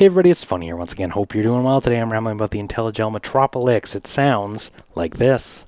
Hey everybody, it's Tafony here once again. Hope you're doing well. Today I'm rambling about the Intellijel Metropolix. It sounds like this.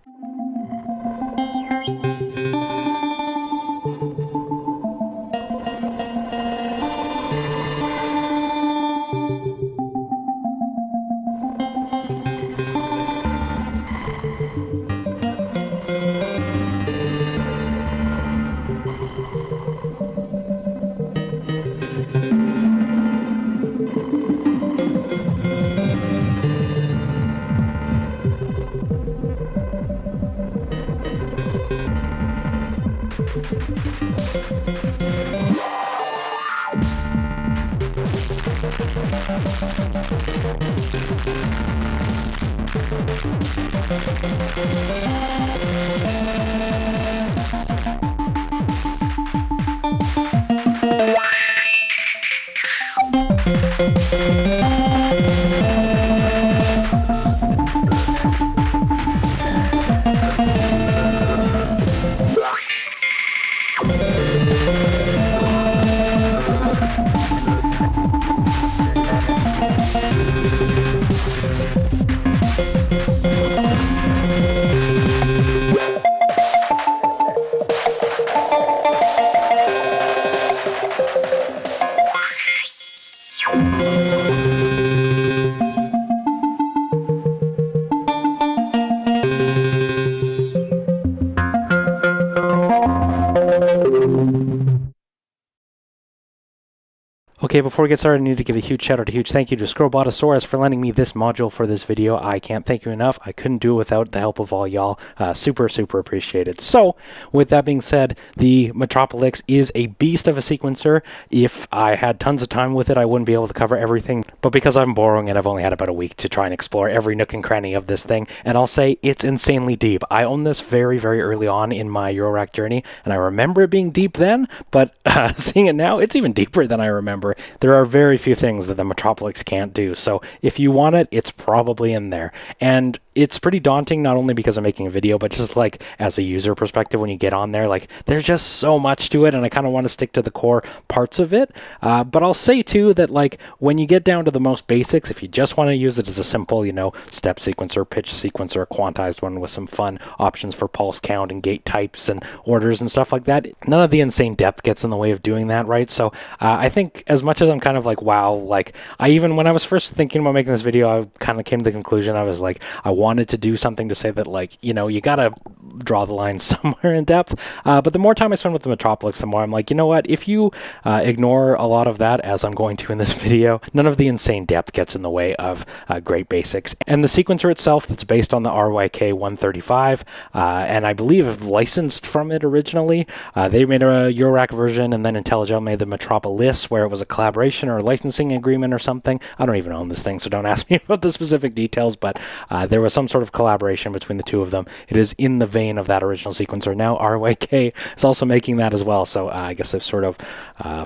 Okay, before we get started, I need to give a huge shout out, a huge thank you to Scrobotosaurus for lending me this module for this video. I can't thank you enough. I couldn't do it without the help of all y'all. Super appreciated. So, with that being said, the Metropolix is a beast of a sequencer. If I had tons of time with it, I wouldn't be able to cover everything. But because I'm borrowing it, I've only had about a week to try and explore every nook and cranny of this thing. And I'll say it's insanely deep. I owned this very early on in my Eurorack journey, and I remember it being deep then, but seeing it now, it's even deeper than I remember. There are very few things that the Metropolix can't do, so if you want it, it's probably in there. And it's pretty daunting, not only because I'm making a video, but just like as a user perspective, when you get on there, like there's just so much to it, and I kind of want to stick to the core parts of it. But I'll say too that like when you get down to the most basics, if you just want to use it as a simple, step sequencer, pitch sequencer, a quantized one with some fun options for pulse count and gate types and orders and stuff like that, none of the insane depth gets in the way of doing that, right? So I think as much as I'm kind of like, wow, like when I was first thinking about making this video, I kind of came to the conclusion, I was like, I wanted to do something to say that like, you gotta draw the line somewhere in depth. But the more time I spend with the Metropolix, the more I'm like, you know what, if you ignore a lot of that, as I'm going to in this video, none of the insane depth gets in the way of great basics. And the sequencer itself, that's based on the RYK 135, and I believe licensed from it originally. They made a Eurorack version, and then Intellijel made the Metropolix, where it was a collaboration or a licensing agreement or something. I don't even own this thing, so don't ask me about the specific details, but there was some sort of collaboration between the two of them. It is in the vein of that original sequencer. Now RYK is also making that as well, so I guess they've sort of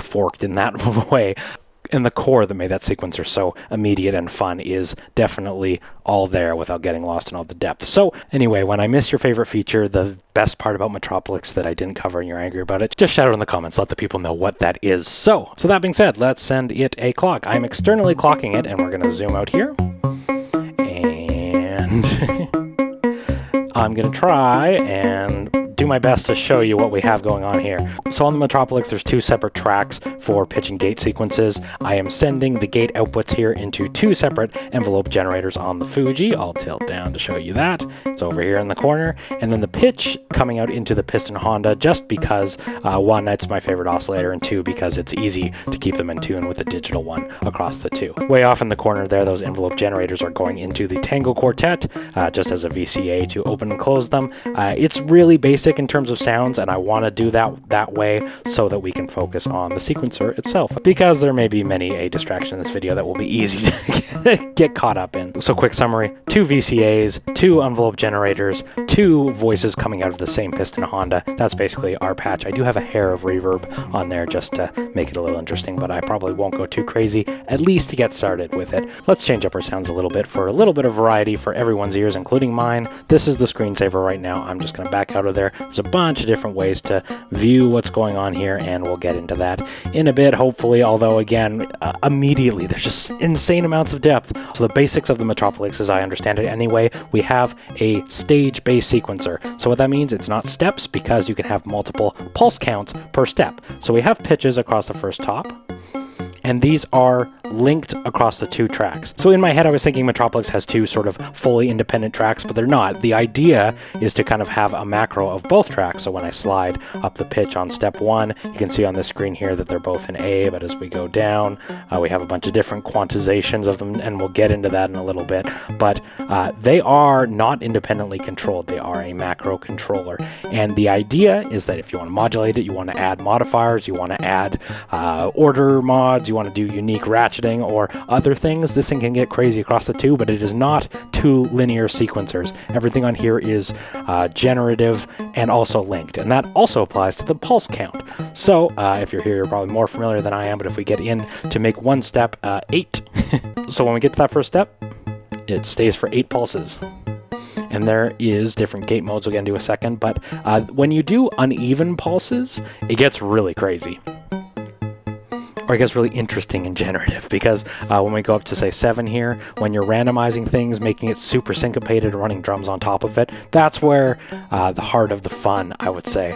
forked in that way. And the core that made that sequencer so immediate and fun is definitely all there without getting lost in all the depth. So anyway, when I miss your favorite feature, the best part about Metropolix that I didn't cover and you're angry about it, just shout it in the comments, let the people know what that is. So that being said, let's send it a clock. I'm externally clocking it, and we're going to zoom out here. And I'm going to try and do my best to show you what we have going on here. So on the Metropolix, there's two separate tracks for pitch and gate sequences. I am sending the gate outputs here into two separate envelope generators on the Fuji. I'll tilt down to show you that. It's over here in the corner. And then the pitch coming out into the piston Honda, just because one, it's my favorite oscillator, and two, because it's easy to keep them in tune with the digital one across the two. Way off in the corner there, those envelope generators are going into the Tango Quartet, just as a VCA to open and close them. It's really basic in terms of sounds, and I want to do that way so that we can focus on the sequencer itself, because there may be many a distraction in this video that will be easy to get caught up in. So quick summary: two VCAs, two envelope generators, two voices coming out of the same piston Honda. That's basically our patch. I do have a hair of reverb on there just to make it a little interesting, but I probably won't go too crazy, at least to get started with it. Let's change up our sounds a little bit for a little bit of variety for everyone's ears, including mine. This is the screensaver right now. I'm just going to back out of there, There's a bunch of different ways to view what's going on here, and we'll get into that in a bit, hopefully, although again, immediately, there's just insane amounts of depth. So the basics of the Metropolix, as I understand it anyway, we have a stage-based sequencer. So what that means, it's not steps, because you can have multiple pulse counts per step. So we have pitches across the first top, and these are linked across the 2 tracks. So in my head, I was thinking Metropolix has 2 sort of fully independent tracks, but they're not. The idea is to kind of have a macro of both tracks. So when I slide up the pitch on step 1, you can see on this screen here that they're both in A, but as we go down, we have a bunch of different quantizations of them, and we'll get into that in a little bit. But they are not independently controlled. They are a macro controller. And the idea is that if you want to modulate it, you want to add modifiers, you want to add order mods, you want to do unique ratcheting or other things, this thing can get crazy across the 2, but it is not 2 linear sequencers. Everything on here is generative and also linked, and that also applies to the pulse count. So if you're here, you're probably more familiar than I am, but if we get in to make one step 8, so when we get to that first step, it stays for 8 pulses. And there is different gate modes we'll get into in a second, but when you do uneven pulses, it gets really crazy. Or it gets really interesting and generative, because when we go up to, say, 7 here, when you're randomizing things, making it super syncopated, running drums on top of it, that's where the heart of the fun, I would say,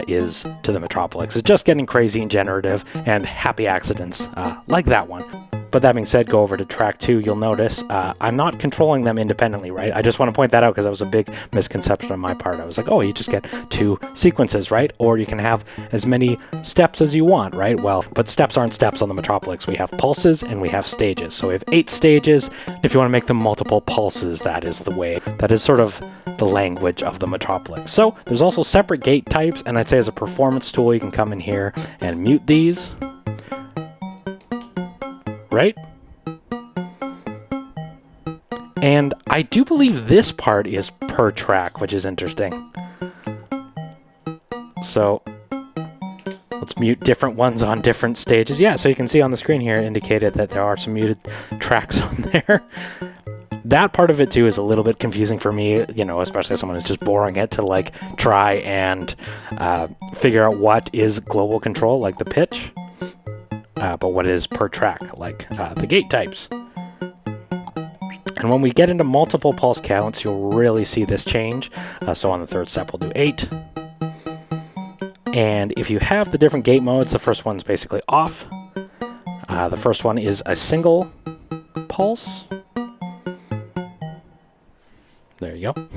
is to the Metropolix. It's just getting crazy and generative, and happy accidents like that one. But that being said, go over to track 2, you'll notice I'm not controlling them independently, right? I just want to point that out because that was a big misconception on my part. I was like, oh, you just get 2 sequences, right? Or you can have as many steps as you want, right? Well, but steps aren't steps on the Metropolix. We have pulses and we have stages. So we have 8 stages. If you want to make them multiple pulses, that is the way. That is sort of the language of the Metropolix. So there's also separate gate types, and I'd say as a performance tool, you can come in here and mute these. Right? And I do believe this part is per track, which is interesting. So let's mute different ones on different stages. Yeah, so you can see on the screen here indicated that there are some muted tracks on there. That part of it too is a little bit confusing for me, you know, especially as someone who's just boring it to like try and figure out what is global control, like the pitch. But what is per track, like the gate types. And when we get into multiple pulse counts, you'll really see this change. So on the 3rd step, we'll do 8. And if you have the different gate modes, the first one's basically off. The first one is a single pulse. There you go.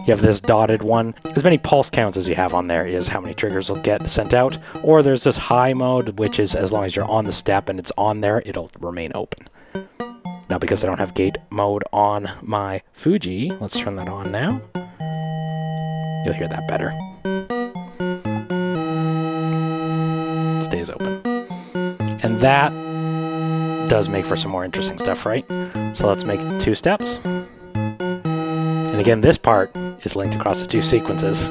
You have this dotted one. As many pulse counts as you have on there is how many triggers will get sent out. Or there's this high mode, which is as long as you're on the step and it's on there, it'll remain open. Now, because I don't have gate mode on my Fuji, let's turn that on now. You'll hear that better. It stays open. And that does make for some more interesting stuff, right? So let's make 2 steps. And again, this part is linked across the 2 sequences.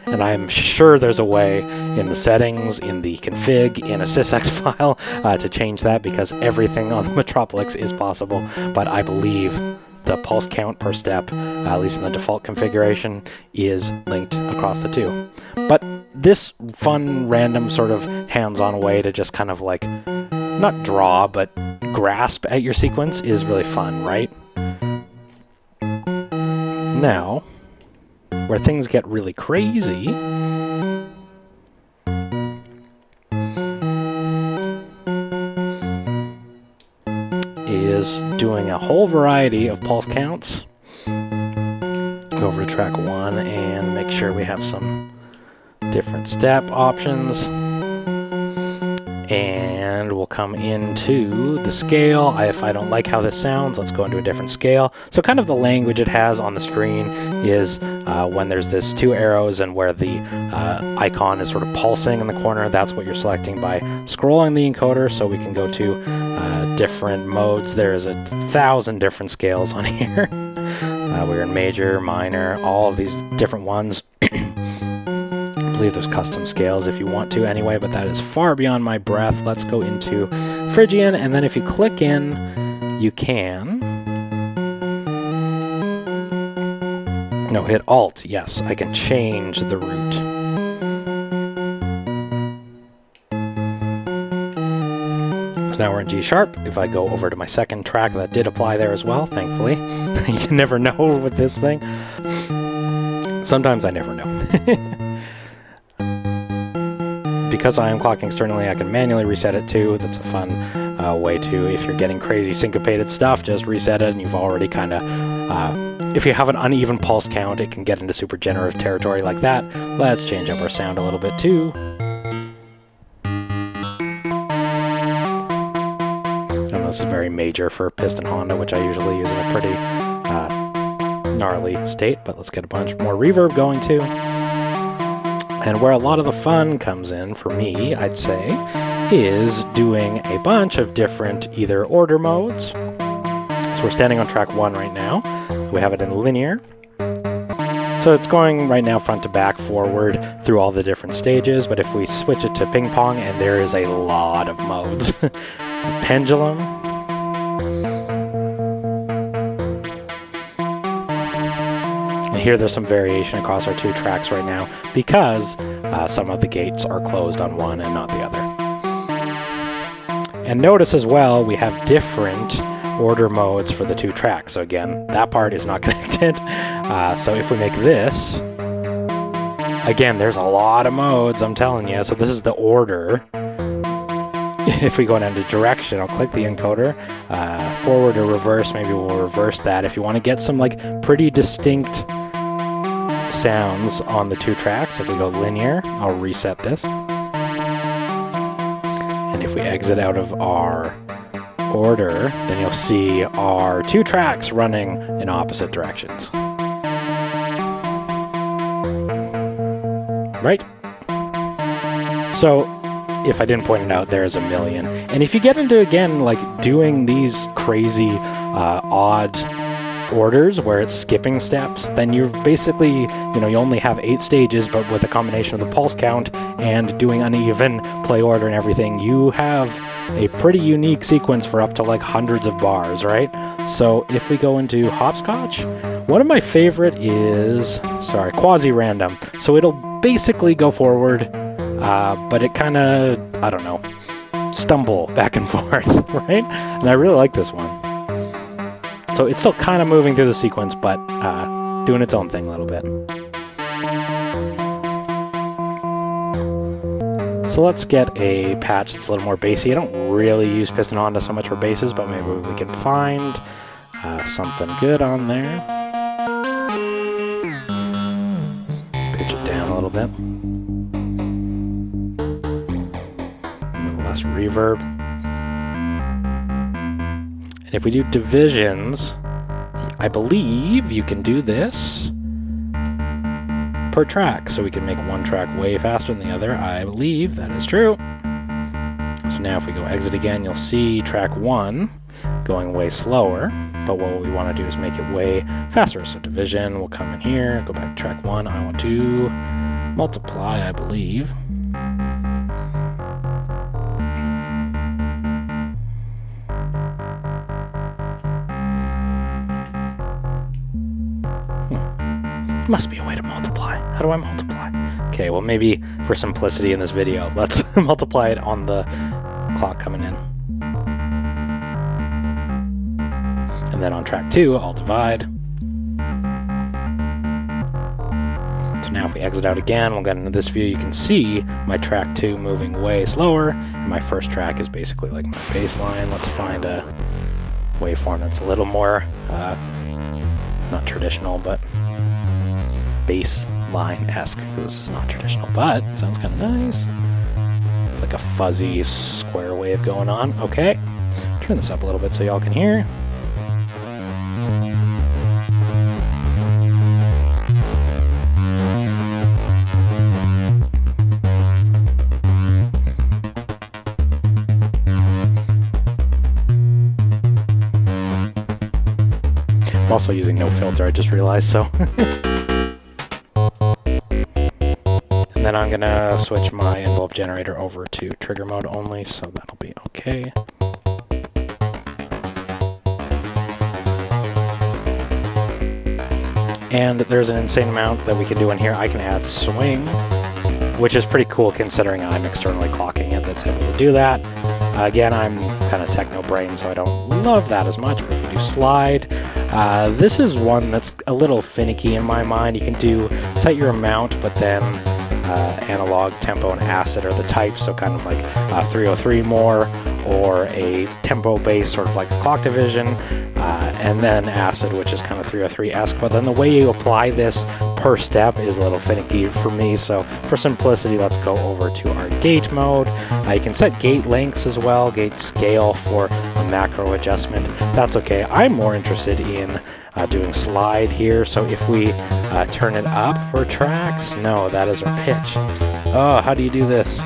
And I'm sure there's a way in the settings, in the config, in a sysx file to change that, because everything on the Metropolix is possible. But I believe the pulse count per step, at least in the default configuration, is linked across the 2. But this fun, random sort of hands-on way to just kind of like, not draw, but grasp at your sequence is really fun, right? Now, where things get really crazy is doing a whole variety of pulse counts. Go over to track 1 and make sure we have some different step options. And we'll come into the scale. If I don't like how this sounds, let's go into a different scale. So kind of the language it has on the screen is when there's this 2 arrows and where the icon is sort of pulsing in the corner, that's what you're selecting by scrolling the encoder. So we can go to different modes. There's 1,000 different scales on here. We're in major, minor, all of these different ones. I believe there's custom scales if you want to anyway, but that is far beyond my breath. Let's go into Phrygian, and then if you click in, you can No, hit Alt. Yes, I can change the route. So now we're in G sharp. If I go over to my second track, that did apply there as well, thankfully. You never know with this thing. Sometimes I never know. Because I am clocking externally, I can manually reset it too. That's a fun way to, if you're getting crazy syncopated stuff, just reset it and you've already kind of, if you have an uneven pulse count, it can get into super generative territory like that. Let's change up our sound a little bit too. And this is very major for piston Honda, which I usually use in a pretty gnarly state, but let's get a bunch more reverb going too. And where a lot of the fun comes in for me, I'd say, is doing a bunch of different either order modes. So we're standing on track 1 right now. We have it in linear. So it's going right now front to back, forward through all the different stages. But if we switch it to ping pong, and there is a lot of modes. Pendulum. And here there's some variation across our 2 tracks right now because some of the gates are closed on one and not the other. And notice as well, we have different order modes for the 2 tracks. So again, that part is not connected. So if we make this, again, there's a lot of modes, I'm telling you. So this is the order. If we go down to direction, I'll click the encoder, forward or reverse, maybe we'll reverse that. If you want to get some like pretty distinct sounds on the 2 tracks, if we go linear, I'll reset this. And if we exit out of our order, then you'll see our 2 tracks running in opposite directions. Right? So, if I didn't point it out, there's a million. And if you get into, again, like doing these crazy, odd orders where it's skipping steps, then you've basically, you only have 8 stages, but with a combination of the pulse count and doing uneven play order and everything, you have a pretty unique sequence for up to like hundreds of bars, right? So if we go into hopscotch, one of my favorite is, quasi-random. So it'll basically go forward, but it kind of, I don't know, stumble back and forth, right? And I really like this one. So it's still kind of moving through the sequence, but doing its own thing a little bit. So let's get a patch that's a little more bassy. I don't really use Piston Honda so much for basses, but maybe we can find something good on there. Pitch it down a little bit. A little less reverb. And if we do divisions, I believe you can do this per track. So we can make one track way faster than the other. I believe that is true. So now if we go exit again, you'll see track 1 going way slower. But what we want to do is make it way faster. So division will come in here, go back to track 1. I want to multiply, I believe. Must be a way to multiply. How do I multiply? Okay, well maybe for simplicity in this video, let's multiply it on the clock coming in. And then on track 2, I'll divide. So now if we exit out again, we'll get into this view. You can see my track 2 moving way slower. And my first track is basically like my bass line. Let's find a waveform that's a little more, not traditional, but bass line-esque, because this is not traditional, but it sounds kind of nice. Like a fuzzy square wave going on. Okay, turn this up a little bit so y'all can hear. I'm also using no filter, I just realized, so. And then I'm gonna switch my envelope generator over to trigger mode only, so that'll be okay. And there's an insane amount that we can do in here. I can add swing, which is pretty cool considering I'm externally clocking it that's able to do that. Again, I'm kind of techno-brain, so I don't love that as much, but if we do slide, this is one that's a little finicky in my mind. You can set your amount, but then analog, tempo, and acid are the types, so kind of like 303 more, or a tempo-based sort of like a clock division, and then acid, which is kind of 303-esque, but then the way you apply this per step is a little finicky for me, so for simplicity, let's go over to our gate mode. You can set gate lengths as well, gate scale for a macro adjustment. That's okay. I'm more interested in doing slide here, so if we turn it up for tracks, no, that is our pitch. Oh, how do you do this?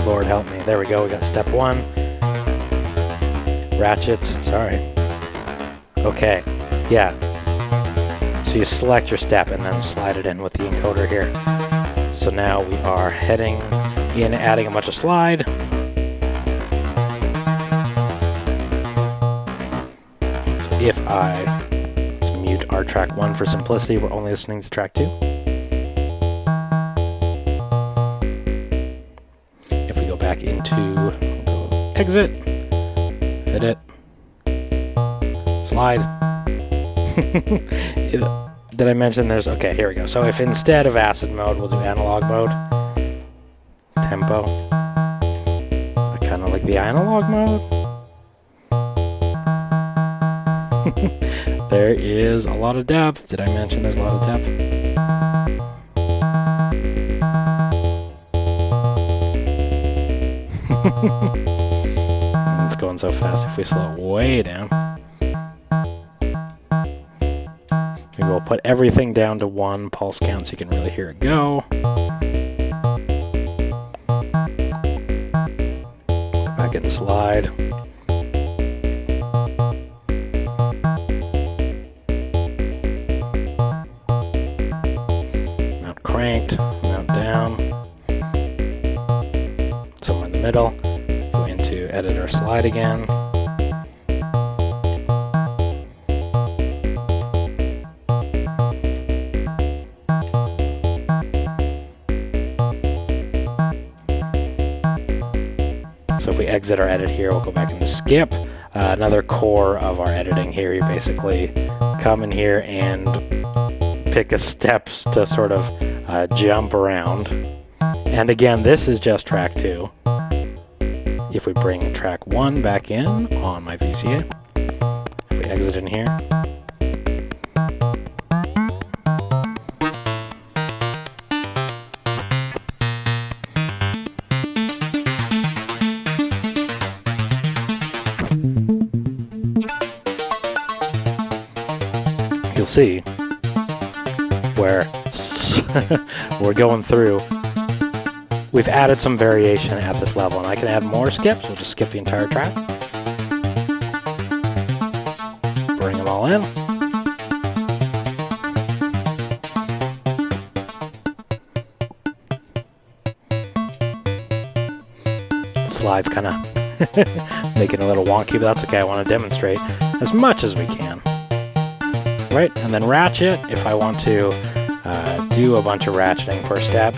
Lord help me. There we go. We got step 1. Ratchets. Sorry. Okay. Yeah. So you select your step and then slide it in with the encoder here. So now we are heading in, adding a bunch of slide. So if let's mute our track 1 for simplicity, we're only listening to track 2. If we go back into exit, edit, slide. Did I mention there's, okay, here we go. So if instead of acid mode, we'll do analog mode, tempo. I kind of like the analog mode. There is a lot of depth. Did I mention there's a lot of depth? It's going so fast. If we slow it way down, maybe we'll put everything down to 1 pulse count so you can really hear it go. Go back and slide. Mount cranked, mount down. Somewhere in the middle. Go into edit or slide again. So if we exit our edit here, we'll go back into skip. Another core of our editing here, you basically come in here and pick a steps to sort of jump around. And again, this is just track 2. If we bring track 1 back in on my VCA, if we exit in here, you'll see where we're going through. We've added some variation at this level, and I can add more skips. We'll just skip the entire track. Bring them all in. The slide's kind of making it a little wonky, but that's okay. I want to demonstrate as much as we can. Right, and then ratchet, if I want to do a bunch of ratcheting per step.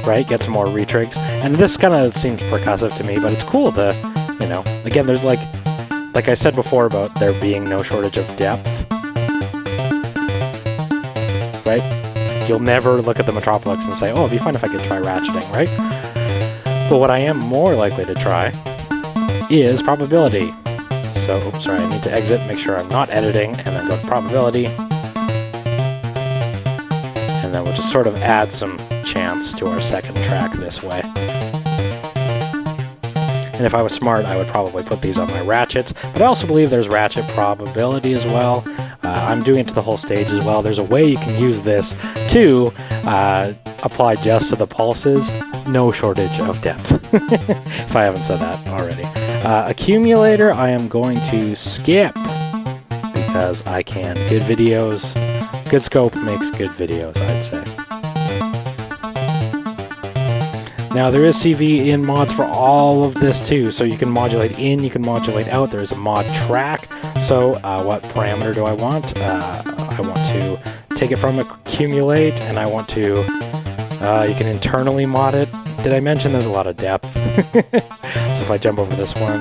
Right, get some more retrigs. And this kind of seems percussive to me, but it's cool to, you know, again, there's like I said before about there being no shortage of depth. Right? You'll never look at the Metropolix and say, oh, it'd be fun if I could try ratcheting, right? But what I am more likely to try is probability. So, oops, sorry, I need to exit, make sure I'm not editing, and then go to probability. And then we'll just sort of add some chance to our second track this way. And if I was smart, I would probably put these on my ratchets, but I also believe there's ratchet probability as well. I'm doing it to the whole stage as well. There's a way you can use this to apply just to the pulses. No shortage of depth, if I haven't said that already. Accumulator, I am going to skip because I can. Good videos, good scope makes good videos, I'd say. Now there is CV in mods for all of this too, so you can modulate in, you can modulate out. There's a mod track. So what parameter do I want? I want to take it from accumulate, and I want to, you can internally mod it. Did I mention there's a lot of depth? So if I jump over this one,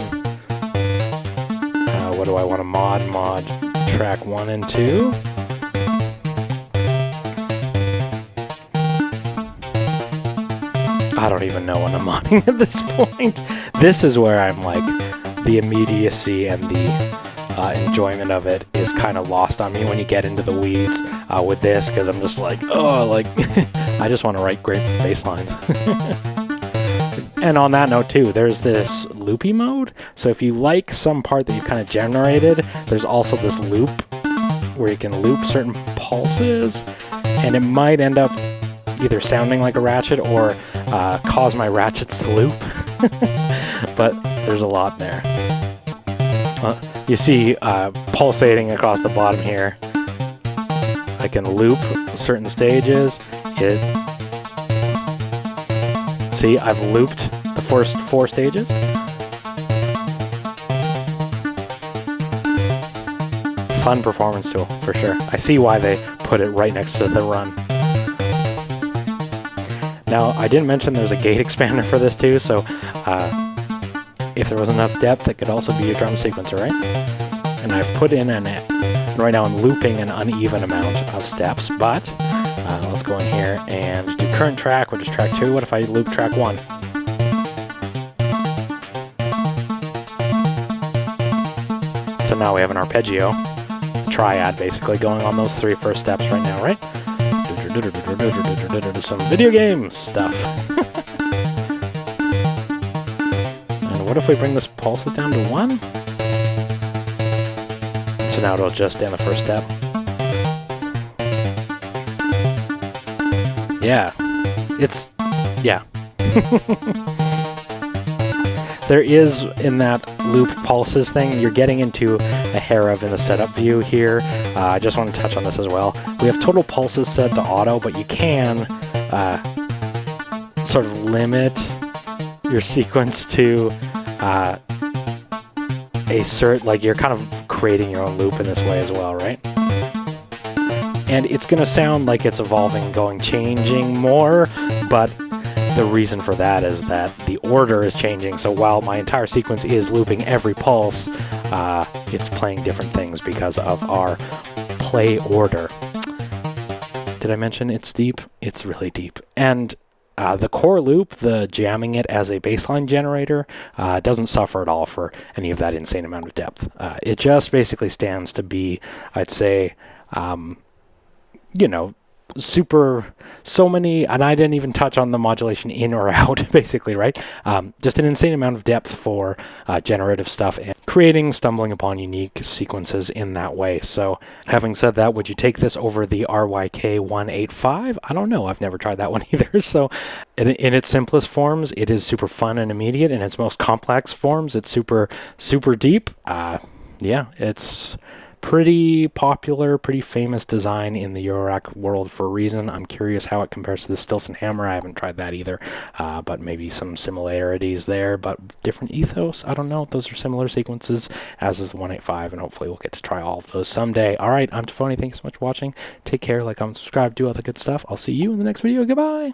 what do I want to mod? Mod track 1 and 2. I don't even know what I'm modding at this point. This is where I'm like, the immediacy and the enjoyment of it is kind of lost on me when you get into the weeds with this, because I'm just like, oh, like, I just want to write great bass lines. And on that note too, there's this loopy mode. So if you like some part that you've kind of generated, there's also this loop where you can loop certain pulses, and it might end up either sounding like a ratchet or cause my ratchets to loop. But there's a lot there. You see pulsating across the bottom here. I can loop certain stages. See, I've looped the first 4 stages. Fun performance tool, for sure. I see why they put it right next to the run. Now, I didn't mention there's a gate expander for this too, so if there was enough depth, it could also be a drum sequencer, right? And I've put in right now I'm looping an uneven amount of steps, but let's go in here and do current track, which is track 2. What if I loop track 1? So now we have an arpeggio, a triad basically, going on those 3 first steps right now, right? Some video game stuff. And what if we bring this pulses down to 1? So now it'll just end the first step. Yeah. Yeah. There is, in that loop pulses thing, you're getting into a hair of in the setup view here. I just want to touch on this as well. We have total pulses set to auto, but you can sort of limit your sequence to like you're kind of creating your own loop in this way as well, right? And it's going to sound like it's evolving, changing more, but the reason for that is that the order is changing. So while my entire sequence is looping every pulse, it's playing different things because of our play order. Did I mention it's deep? It's really deep. And the core loop, the jamming it as a baseline generator, doesn't suffer at all for any of that insane amount of depth. It just basically stands to be, I'd say, so many, and I didn't even touch on the modulation in or out, basically, right? Just an insane amount of depth for generative stuff and stumbling upon unique sequences in that way. So having said that, would you take this over the RYK 185? I don't know. I've never tried that one either. So in its simplest forms, it is super fun and immediate. In its most complex forms, it's super, super deep. Yeah, it's pretty popular, pretty famous design in the Eurorack world for a reason. I'm curious how it compares to the Stilson Hammer. I haven't tried that either, but maybe some similarities there, but different ethos. I don't know. Those are similar sequences, as is the 185, and hopefully we'll get to try all of those someday. All right, I'm Tafony. Thanks so much for watching. Take care, like, comment, subscribe, do all the good stuff. I'll see you in the next video. Goodbye.